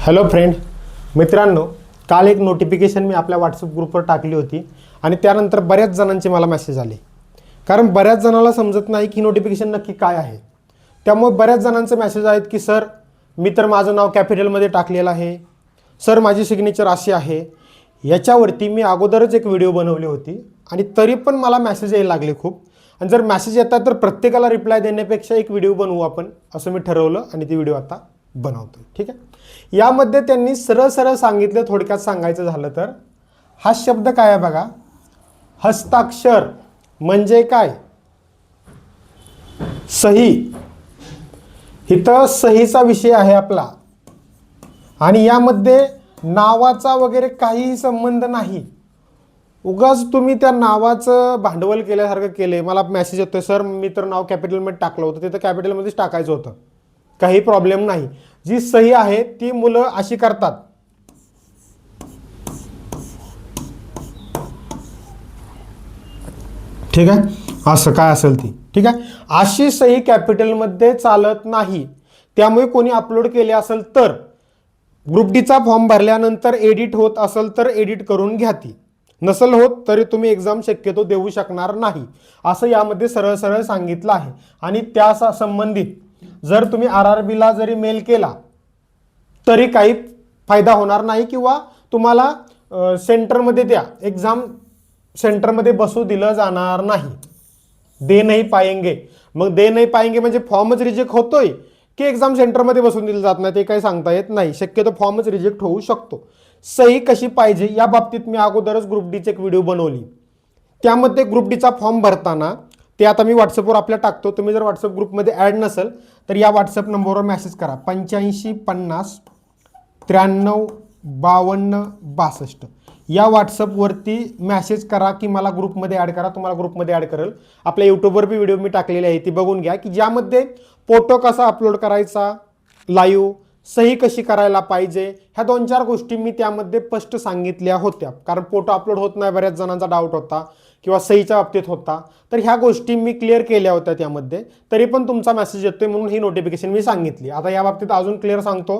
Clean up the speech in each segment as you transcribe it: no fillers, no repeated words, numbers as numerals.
Hello friend, मित्रांनो, काल एक नोटिफिकेशन मी आपल्या व्हॉट्सअप ग्रुपवर टाकली होती आणि त्यानंतर बऱ्याच जणांचे मला मेसेज आले. कारण बऱ्याच जणांना समजत नाही की नोटिफिकेशन नक्की काय आहे. त्यामुळे बऱ्याच जणांचे मेसेज आहेत की सर, मी तर माझं नाव कॅपिटलमध्ये टाकलेलं आहे, सर माझी सिग्नेचर अशी आहे. याच्यावरती मी अगोदरच एक व्हिडिओ बनवली होती आणि तरी पण मला मेसेज यायला लागले खूप. आणि जर मेसेज येतात तर प्रत्येकाला रिप्लाय देण्यापेक्षा एक व्हिडिओ बनवू आपण, असं मी ठरवलं आणि ती व्हिडिओ आता बनवतो. ठीक आहे. यामध्ये त्यांनी सरळ सरळ सांगितलं, थोडक्यात सांगायचं झालं तर हा शब्द काय आहे बघा, हस्ताक्षर म्हणजे काय, सही. इथं सहीचा विषय आहे आपला आणि यामध्ये नावाचा वगैरे काहीही संबंध नाही. उगाच तुम्ही त्या नावाचं भांडवल केल्यासारखं केले. मला मेसेज येतोय, सर मी तर नाव कॅपिटलमध्ये टाकलं होतं, तिथं कॅपिटलमध्येच टाकायचं होतं, काही प्रॉब्लेम नाही. जी सही आहे ती मुलं अशी करतात. ठीक आहे, असं काय असेल ती. ठीक आहे, अशी सही कॅपिटलमध्ये चालत नाही. त्यामुळे कोणी अपलोड केले असेल तर ग्रुप डीचा फॉर्म भरल्यानंतर एडिट होत असेल तर एडिट करून घ्या. ती नसेल होत तरी तुम्ही एक्झाम शक्यतो देऊ शकणार नाही, असं यामध्ये सरळ सरळ सांगितलं आहे. आणि त्या संबंधित जर तुम्ही RRBला जरी मेल केला तरी काही फायदा होणार नाही किंवा तुम्हाला सेंटरमध्ये त्या एक्झाम सेंटरमध्ये बसू दिलं जाणार नाही. दे नाही पाएंगे. मग दे नाही पाएंगे म्हणजे फॉर्मच रिजेक्ट होतोय की एक्झाम सेंटरमध्ये बसून दिलं जात नाही ते काही सांगता येत नाही. शक्यतो फॉर्मच रिजेक्ट होऊ शकतो. सही कशी पाहिजे या बाबतीत मी अगोदरच ग्रुप डीची एक व्हिडिओ बनवली. त्यामध्ये ग्रुप डीचा फॉर्म भरताना ते आता मी व्हॉट्सअपवर आपल्या टाकतो. तुम्ही जर व्हॉट्सअप ग्रुपमध्ये ॲड नसेल तर या व्हॉट्सअप नंबरवर मेसेज करा, 8550 93 52 62. या व्हॉट्सअपवरती मेसेज करा की मला ग्रुपमध्ये ॲड करा. तुम्हाला ग्रुपमध्ये ॲड करेल. आपल्या यूट्यूबवर बी व्हिडिओ मी टाकलेली आहे, ती बघून घ्या की ज्यामध्ये फोटो कसा अपलोड करायचा लाईव्ह, सही कशी करायला पाहिजे, ह्या 2-4 गोष्टी मी त्यामध्ये स्पष्ट सांगितल्या होत्या. कारण फोटो अपलोड होत नाही, बऱ्याच जणांचा डाऊट होता किंवा सहीच्या बाबतीत होता, तर ह्या गोष्टी मी क्लिअर केल्या होत्या त्यामध्ये. तरी पण तुमचा मेसेज येतोय म्हणून ही नोटिफिकेशन मी सांगितली. आता या बाबतीत अजून क्लिअर सांगतो.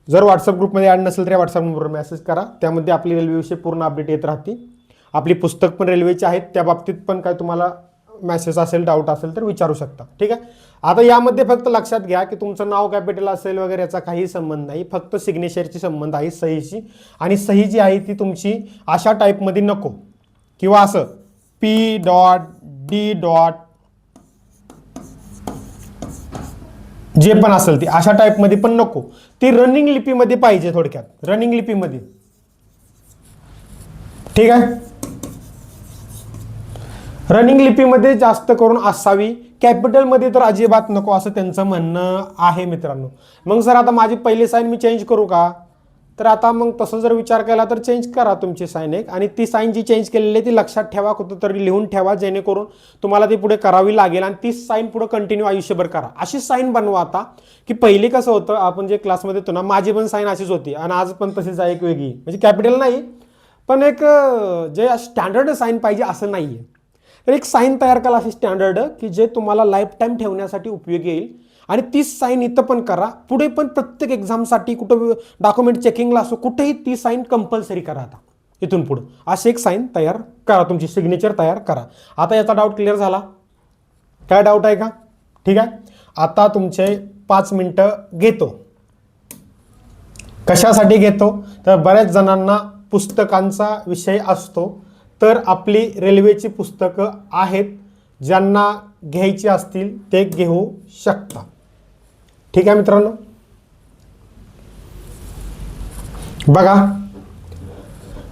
जर व्हॉट्सअप ग्रुपमध्ये ॲड नसेल तर या व्हॉट्सअप नंबरवर मेसेज करा. त्यामध्ये आपली रेल्वेविषयी पूर्ण अपडेट येत राहते. आपली पुस्तक पण रेल्वेची आहेत, त्या बाबतीत पण काय तुम्हाला मेसेज असेल, डाऊट असेल तर विचारू शकता. ठीक आहे. आता यामध्ये फक्त लक्षात घ्या की तुमचं नाव कॅपिटल असेल वगैरे याचा काही संबंध नाही, फक्त सिग्नेचरची संबंध आहे, सहीची. आणि सही जी आहे ती तुमची अशा टाईपमध्ये नको किंवा असं P.D. जे पण असेल ती अशा टाईपमध्ये पण नको. ती रनिंग लिपीमध्ये पाहिजे, थोडक्यात रनिंग लिपीमध्ये. ठीक आहे, रनिंग लिपीमध्ये जास्त करून असावी, कॅपिटलमध्ये तर अजिबात नको असं त्यांचं म्हणणं आहे मित्रांनो. मग सर आता माझी पहिली साईन मी चेंज करू का? तर आता मग तसं जर विचार केला तर चेंज करा तुमची साईन एक, आणि ती साईन जी चेंज केलेली आहे ती लक्षात ठेवा, कुठं तरी लिहून ठेवा, जेणेकरून तुम्हाला ती पुढे करावी लागेल आणि ती साईन पुढे कंटिन्यू आयुष्यभर करा. अशी साईन बनवा आता की पहिली कसं होतं, आपण जे क्लासमध्ये होतो ना, माझी पण साईन अशीच होती आणि आज पण तशीच आहे, एक वेगळी, म्हणजे कॅपिटल नाही पण एक जे स्टँडर्ड साईन पाहिजे असं नाही आहे. तर एक साईन तयार करा अशी स्टँडर्ड की जे तुम्हाला लाईफ टाईम ठेवण्यासाठी उपयोगी येईल. आणि तीच साईन इथं पण करा, पुढे पण प्रत्येक एक्झामसाठी कुठं डॉक्युमेंट चेकिंगला असो कुठेही ती साईन कंपल्सरी करा. आता इथून पुढं अशी एक साईन तयार करा, तुमची सिग्नेचर तयार करा. आता याचा डाऊट क्लिअर झाला? काय डाऊट आहे का? ठीक आहे. आता तुमचे 5 मिनटं घेतो. कशासाठी घेतो तर बऱ्याच जणांना पुस्तकांचा विषय असतो, तर आपली रेल्वेची पुस्तकं आहेत, ज्यांना घ्यायची असतील ते घेऊ शकता. ठीक आहे मित्रांनो, बघा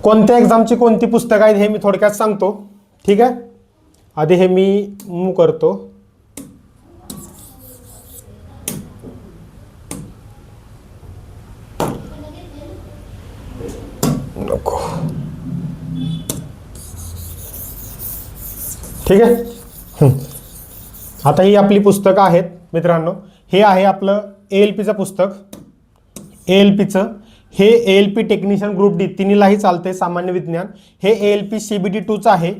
कोणत्या एक्झामची कोणती पुस्तकं आहेत हे मी थोडक्यात सांगतो. ठीक आहे, आधी हे मी मूव करतो. नको, ठीक आहे. आता ही आपली पुस्तकं आहेत मित्रांनो. हे आहे आपलं ALPचं पुस्तक, ALPचं. हे ALP टेक्निशियन ग्रुप डी तिन्हीलाही चालते, सामान्य विज्ञान. हे ALP CBT 2चं आहे,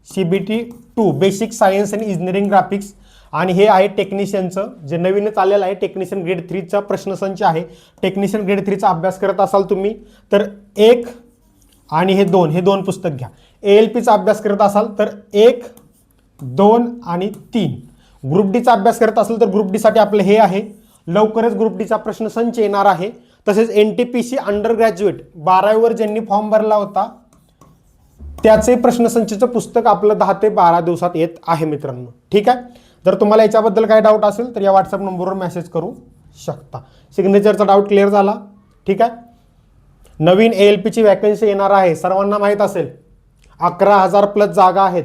CBT 2 बेसिक सायन्स आणि इंजिनिअरिंग ग्राफिक्स. आणि हे आहे टेक्निशियनचं, जे नवीनच आलेलं आहे टेक्निशियन ग्रेड 3चा प्रश्नसंच आहे. टेक्निशियन ग्रेड 3चा अभ्यास करत असाल तुम्ही तर 1 आणि हे 2 पुस्तक घ्या. ALPचा अभ्यास करत असाल तर 1, 2 आणि 3. ग्रुप डीचा अभ्यास करत असेल तर ग्रुप डीसाठी आपलं हे आहे. लवकरच ग्रुप डीचा प्रश्नसंच येणार आहे. तसेच NTPC अंडर ग्रॅज्युएट 12वीवर ज्यांनी फॉर्म भरला होता त्याचे प्रश्नसंचचं पुस्तक आपलं 10 ते 12 दिवसात येत आहे मित्रांनो. ठीक आहे. जर तुम्हाला याच्याबद्दल काही डाऊट असेल तर या व्हॉट्सअप नंबरवर मेसेज करू शकता. सिग्नेचरचा डाऊट क्लिअर झाला. ठीक आहे. नवीन ALPची वॅकन्सी येणार आहे, सर्वांना माहीत असेल. 11,000 प्लस जागा आहेत.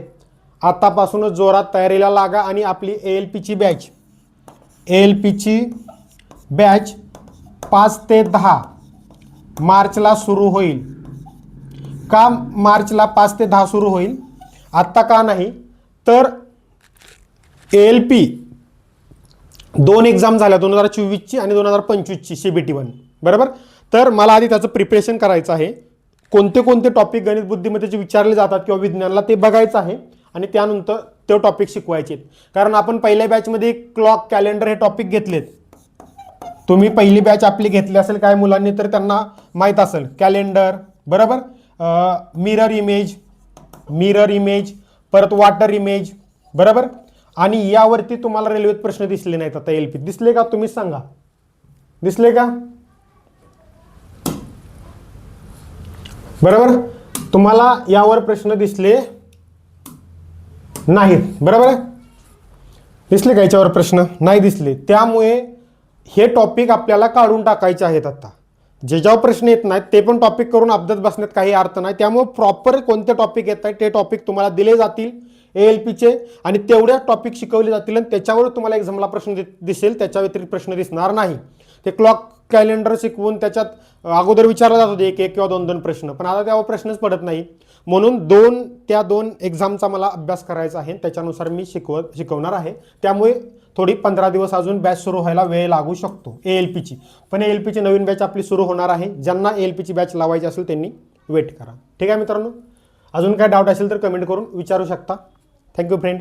आतापासूनच जोरात तयारीला लागा आणि आपली ALPची बॅच 5 ते 10 मार्चला सुरू होईल. का मार्चला 5 ते 10 सुरू होईल? आत्ता का नाही तर ALP 2 एक्झाम झाल्या, 2024ची आणि 2025ची CBT1. बरोबर. तर मला आधी त्याचं प्रिपरेशन करायचं आहे. कोणते कोणते टॉपिक गणित बुद्धिमत्तेचे विचारले जातात किंवा विज्ञानला ते बघायचं आहे आणि त्यानंतर ते टॉपिक शिकवायचे आहेत. कारण आपण पहिल्या बॅचमध्ये क्लॉक, कॅलेंडर हे टॉपिक घेतलेत. तुम्ही पहिली बॅच आपली घेतली असेल काही मुलांनी तर त्यांना माहीत असेल कॅलेंडर, बरोबर, मिरर इमेज, परत वॉटर इमेज, बरोबर. आणि यावरती तुम्हाला रेल्वेत प्रश्न दिसले नाहीत. आता ALP दिसले का? तुम्हीच सांगा, दिसले का? बरोबर. तुम्हाला यावर प्रश्न दिसले नाहीत, बरोबर. दिसले का याच्यावर प्रश्न? नाही दिसले. त्यामुळे हे टॉपिक आपल्याला काढून टाकायचे आहेत. आता ज्याच्यावर प्रश्न येत नाहीत ते पण टॉपिक करून अपडेट बसण्यात काही अर्थ नाही. त्यामुळे प्रॉपर कोणते टॉपिक येत आहेत ते टॉपिक तुम्हाला दिले जातील ALPचे आणि तेवढ्या टॉपिक शिकवले जातील आणि त्याच्यावर तुम्हाला एक्झामला प्रश्न दिसेल. त्याच्या व्यतिरिक्त प्रश्न दिसणार नाही. ते क्लॉक, कॅलेंडर शिकवून त्याच्यात अगोदर विचारला जात होते 1 किंवा 2 प्रश्न, पण आता त्यावर प्रश्नच पडत नाही. म्हणून 2 एक्झामचा मला अभ्यास करायचा आहे, त्याच्यानुसार मी शिकवणार आहे. त्यामुळे थोडी 15 दिवस अजून बॅच सुरू व्हायला वेळ लागू शकतो ALPची. पण ALPची नवीन बॅच आपली सुरू होणार आहे. ज्यांना ALPची बॅच लावायची असेल त्यांनी वेट करा. ठीक आहे मित्रांनो. अजून काय डाऊट असेल तर कमेंट करून विचारू शकता. Thank you friend.